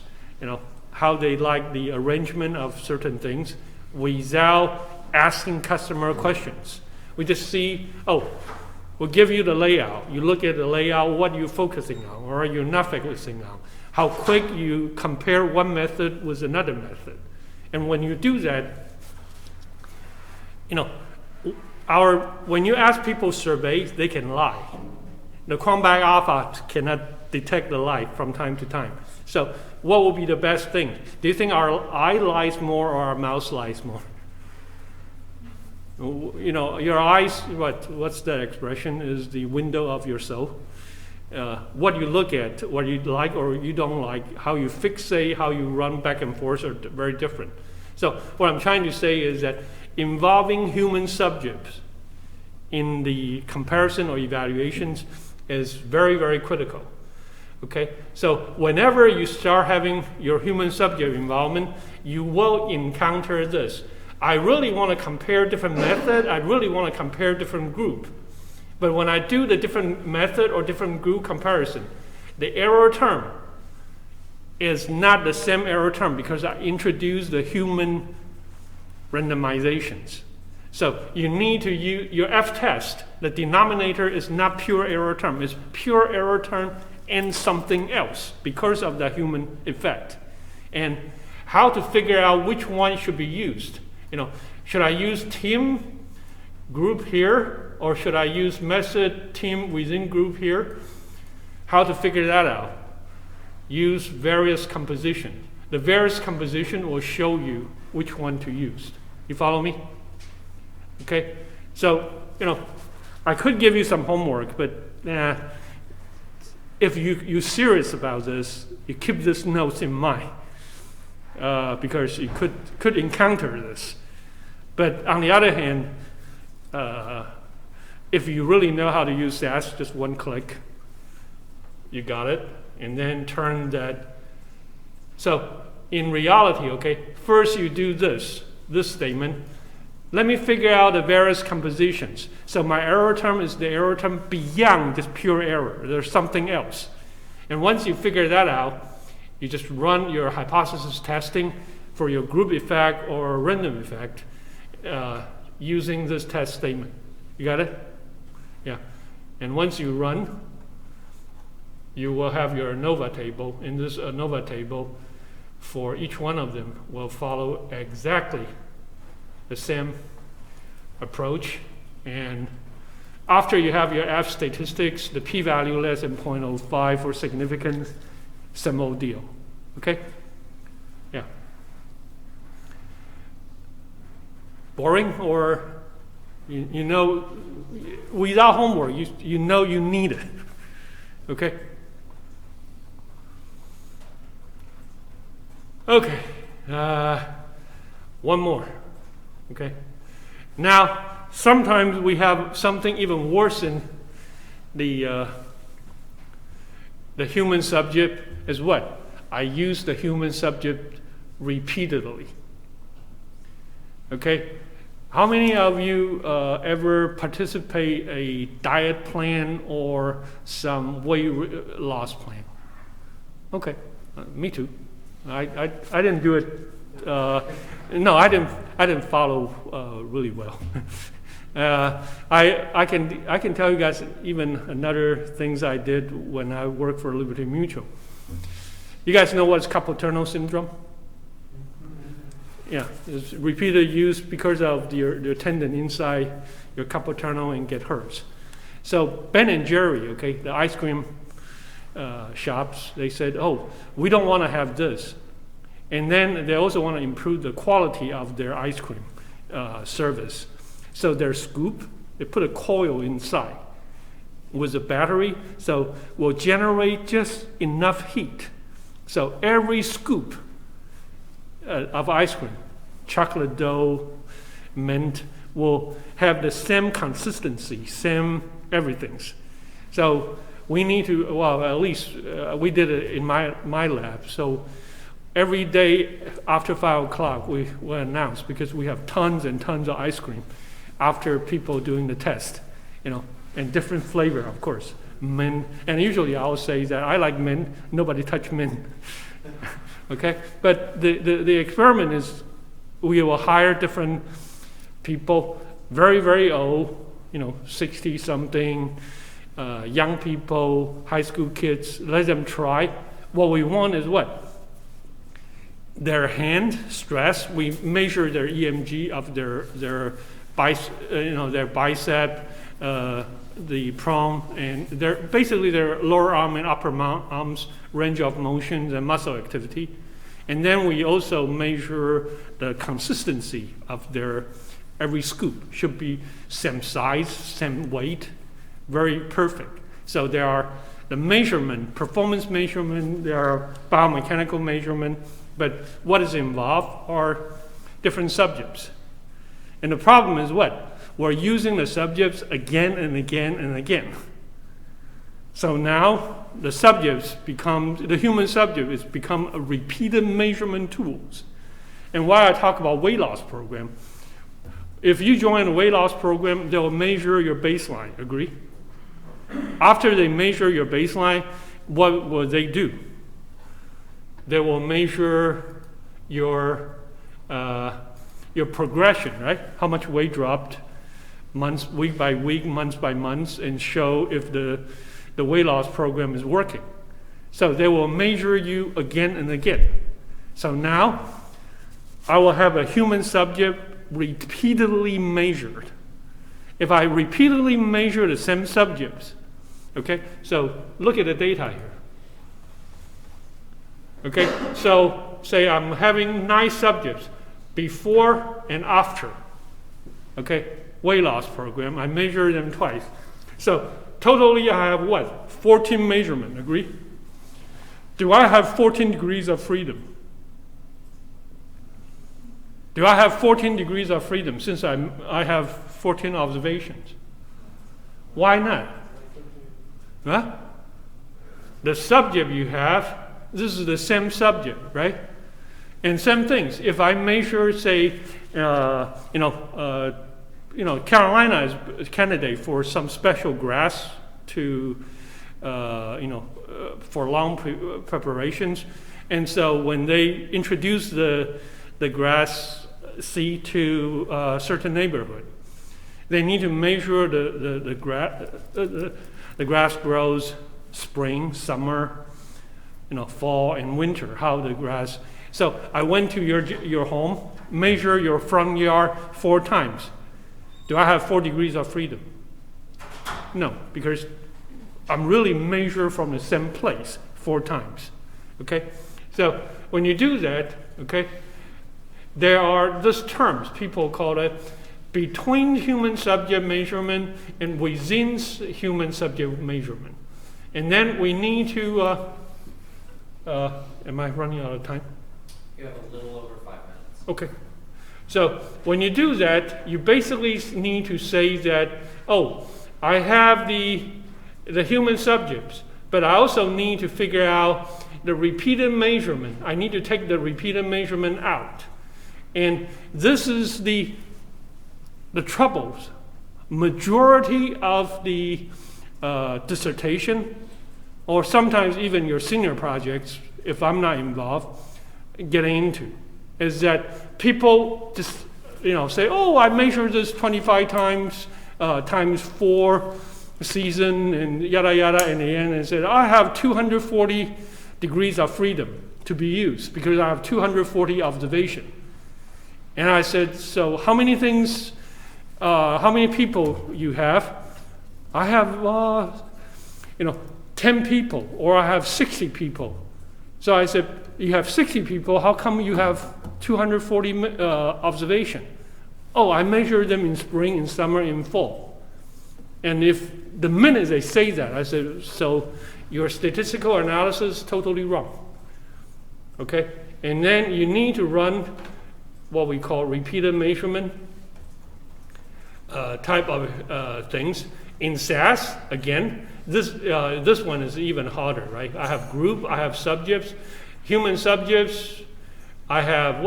how they like the arrangement of certain things without asking customer questions. We just see, we'll give you the layout. You look at the layout, what you're focusing on, or you're not focusing on. How quick you compare one method with another method. And when you do that, when you ask people surveys, they can lie. The Cronbach alpha cannot detect the lie from time to time. So what will be the best thing? Do you think our eye lies more or our mouth lies more? Your eyes, what's that expression, is the window of your soul. What you look at, what you like or you don't like, how you fixate, how you run back and forth are very different. So what I'm trying to say is that involving human subjects in the comparison or evaluations is very, very critical. Okay, so whenever you start having your human subject involvement, you will encounter this. I really want to compare different method. I really want to compare different group. But when I do the different method or different group comparison, the error term is not the same error term because I introduced the human randomizations. So you need to use your f-test. The denominator is not pure error term. It's pure error term and something else because of the human effect. And how to figure out which one should be used. Should I use team group here, or should I use method team within group here? How to figure that out? Use various composition. The various composition will show you which one to use. You follow me? Okay? So, I could give you some homework, but if you're serious about this, you keep this notes in mind because you could encounter this. But on the other hand, if you really know how to use that, just one click, you got it, and then turn that. So in reality, first you do this statement. Let me figure out the various compositions. So my error term is the error term beyond this pure error. There's something else. And once you figure that out, you just run your hypothesis testing for your group effect or random effect using this test statement. You got it? Yeah. And once you run, you will have your ANOVA table. In this ANOVA table, for each one of them will follow exactly the same approach. And after you have your F statistics, the p-value less than 0.05 for significance, same old deal. Okay? Yeah. Boring, or without homework, you need it. Okay? Okay. One more. Okay? Now, sometimes we have something even worse than the human subject is what? I use the human subject repeatedly. Okay? How many of you ever participate a diet plan or some weight loss plan? Okay, me too. I didn't do it. No, I didn't follow really well. I can tell you guys even another things I did when I worked for Liberty Mutual. You guys know what's carpal tunnel syndrome? Yeah, it's repeated use because of your tendon inside your carpal tunnel and get hurt. So Ben and Jerry, the ice cream shops, they said, we don't want to have this. And then they also want to improve the quality of their ice cream service. So their scoop, they put a coil inside with a battery, so will generate just enough heat. So every scoop of ice cream, chocolate dough, mint, will have the same consistency, same everything's. So we need to, at least we did it in my lab. So every day after 5 o'clock, we announce, because we have tons and tons of ice cream after people doing the test, and different flavor, of course. men, and usually I'll say that I like men, nobody touch men. Okay, but the experiment is we will hire different people, very, very old, 60 something, young people, high school kids, let them try. What we want is what? Their hand stress. We measure their EMG of their bicep, the palm, and their lower arm and upper arms range of motions and muscle activity. And then we also measure the consistency of their every scoop. Should be same size, same weight, very perfect. So there are the measurement, performance measurement, there are biomechanical measurement, but what is involved are different subjects. And the problem is what? We're using the subjects again and again and again. So now the human subject has become a repeated measurement tools. And why I talk about weight loss program, if you join a weight loss program, they'll measure your baseline, agree? After they measure your baseline, what will they do? They will measure your progression, right? How much weight dropped, week by week, month by month, and show if the weight loss program is working. So they will measure you again and again. So now I will have a human subject repeatedly measured. If I repeatedly measure the same subjects, okay, so look at the data here. Okay, so say I'm having 9 subjects before and after, okay, weight loss program. I measure them twice. So totally I have what? 14 measurement, agree? Do I have 14 degrees of freedom? Do I have 14 degrees of freedom since I have 14 observations? Why not? Huh? The subject you have, this is the same subject, right? And same things. If I measure, say, Carolina is a candidate for some special grass to, for long preparations. And so when they introduce the grass seed to a certain neighborhood, they need to measure the grass grows spring, summer, fall and winter, how the grass. So I went to your home, measure your front yard 4 times. Do I have 4 degrees of freedom? No, because I'm really measured from the same place 4 times. Okay? So when you do that, okay, there are these terms, people call it between human subject measurement and within human subject measurement. And then we need to, am I running out of time? You have a little over 5 minutes. Okay. So when you do that, you basically need to say that, I have the human subjects, but I also need to figure out the repeated measurement. I need to take the repeated measurement out. And this is the troubles. Majority of the dissertation, or sometimes even your senior projects, if I'm not involved, getting into, is that people just say, I measured this 25 times times 4 season and yada yada in the end, and said I have 240 degrees of freedom to be used because I have 240 observation. And I said, so how many things, how many people you have? I have 10 people, or I have 60 people. So I said, you have 60 people, how come you have 240 observation? I measure them in spring, in summer, in fall. And if the minute they say that, I said, so your statistical analysis is totally wrong. Okay? And then you need to run what we call repeated measurement type of things. In SAS, again, this one is even harder, right? I have group, I have subjects, human subjects, I have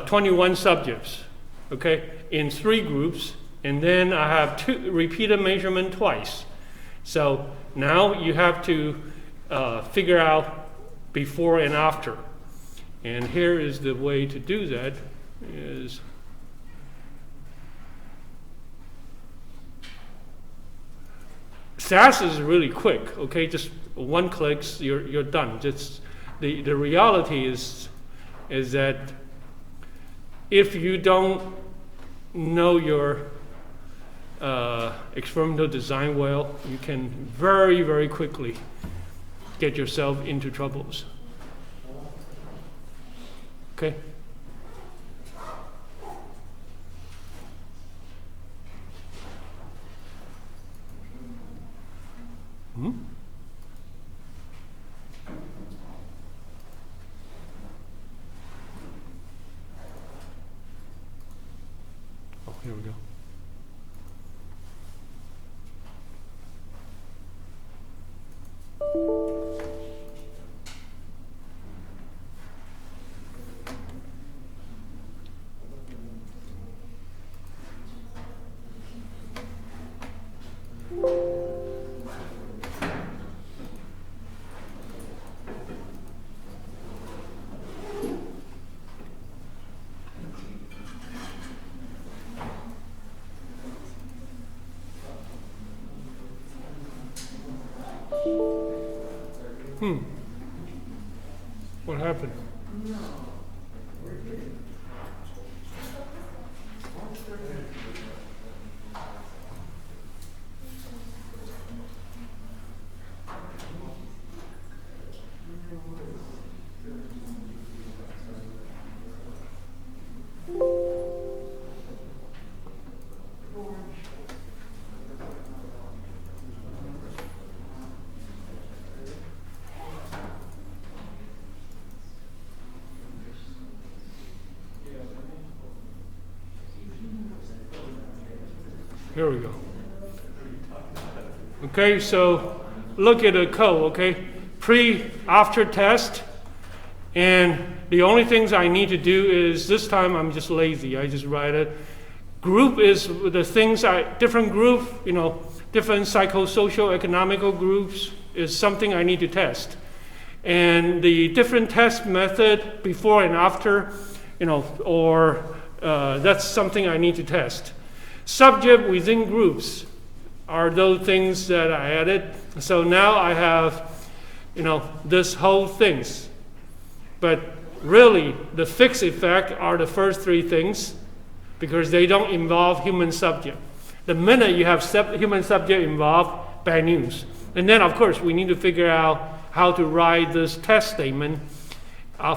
21 subjects, okay, in 3 groups, and then I have repeated measurement twice. So now you have to figure out before and after. And here is the way to do that is SAS is really quick, okay? Just one clicks, you're done. Just the reality is that if you don't know your experimental design well, you can very, very quickly get yourself into troubles. Okay? Hmm? Oh, here we go. What happened? Here we go. Okay, so look at the code, okay? After test, and the only things I need to do is, this time I'm just lazy, I just write it. Group is the things different group, different psychosocial economical groups is something I need to test. And the different test method before and after, that's something I need to test. Subject within groups are those things that I added. So now I have, this whole things. But really, the fixed effect are the first three things because they don't involve human subject. The minute you have human subject involved, bad news. And then, of course, we need to figure out how to write this test statement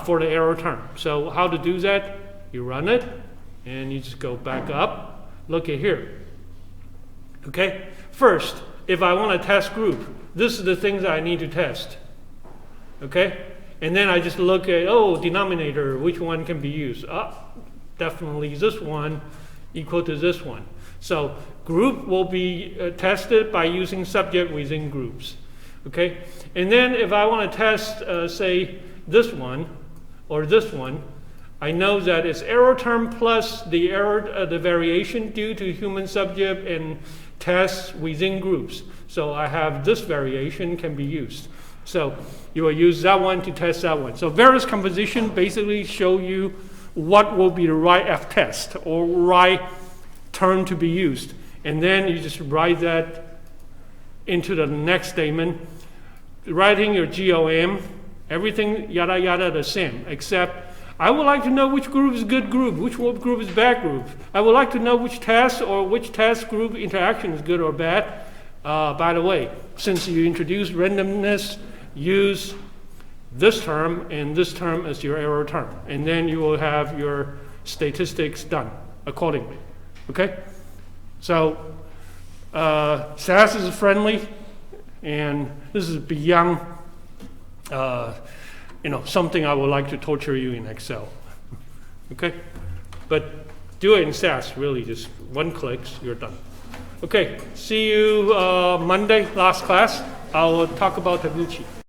for the error term. So how to do that? You run it, and you just go back up. Look at here. Okay? First, if I want to test group, this is the things I need to test. Okay? And then I just look at, denominator, which one can be used? Definitely this one equal to this one. So group will be tested by using subject within groups. Okay? And then if I want to test, say, this one or this one, I know that it's error term plus the the variation due to human subject and tests within groups. So I have this variation can be used. So you will use that one to test that one. So various composition basically show you what will be the right f-test or right term to be used. And then you just write that into the next statement. Writing your GOM, everything yada yada the same, except I would like to know which group is good group, which group is bad group. I would like to know which test or which test group interaction is good or bad. By the way, since you introduced randomness, use this term and this term as your error term. And then you will have your statistics done accordingly. Okay? So SAS is friendly, and this is beyond something I would like to torture you in Excel. Okay? But do it in SAS, really, just one click, you're done. Okay, see you Monday, last class. I'll talk about Taguchi.